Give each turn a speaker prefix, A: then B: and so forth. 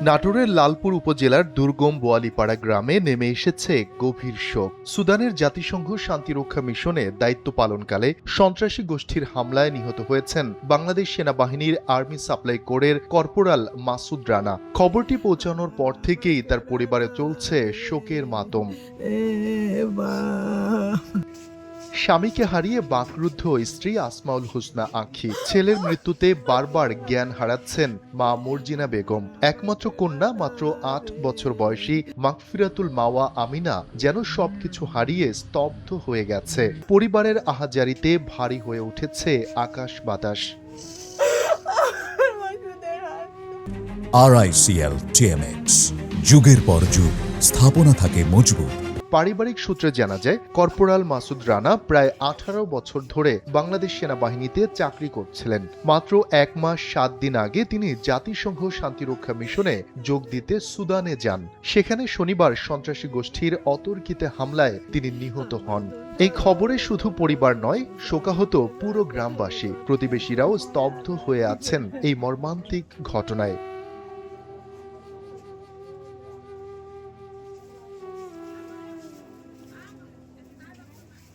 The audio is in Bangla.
A: নাটোরের লালপুর উপজেলার দুর্গম বোয়ালিপাড়া গ্রামে নেমে এসেছে গভীর শোক। সুদানের জাতিসংঘ শান্তিরক্ষা মিশনে দায়িত্ব পালনকালে সন্ত্রাসী গোষ্ঠীর হামলায় নিহত হয়েছেন বাংলাদেশ সেনাবাহিনীর আর্মি সাপ্লাই কোরের কর্পোরাল মাসুদ রানা। খবরটি পৌঁছানোর পর থেকেই তার পরিবারে চলছে শোকের মাতম। স্বামীকে হারিয়ে বাকরুদ্ধ স্ত্রী আসমাউল হোসনা আঁখি। ছেলের মৃত্যুতে বারবার জ্ঞান হারাচ্ছেন মা মর্জিনা বেগম। একমাত্র কন্যা মাত্র ৮ বছর বয়সী মাগফিরাতুল মাওয়া আমিনা যেন সবকিছু হারিয়ে স্তব্ধ হয়ে গেছে। পরিবারের আহাজারিতে ভারী হয়ে উঠেছে আকাশ বাতাস।
B: RICL TMX, যুগের পর যুগ স্থাপনা থাকে মজবুত।
A: পারিবারিক সূত্রে জানা যায়, কর্পোরাল মাসুদ রানা প্রায় 18 বছর ধরে বাংলাদেশ সেনাবাহিনীতে চাকরি করছিলেন। মাত্র 1 মাস 7 দিন আগে তিনি জাতিসংঘ শান্তিরক্ষা মিশনে যোগ দিতে সুদানে যান। সেখানে শনিবার সন্ত্রাসী গোষ্ঠীর অতর্কিতে হামলায় তিনি নিহত হন। এই খবরে শুধু পরিবার নয়, শোকাহত পুরো গ্রামবাসী। প্রতিবেশীরাও স্তব্ধ হয়ে আছেন এই মর্মান্তিক ঘটনায়।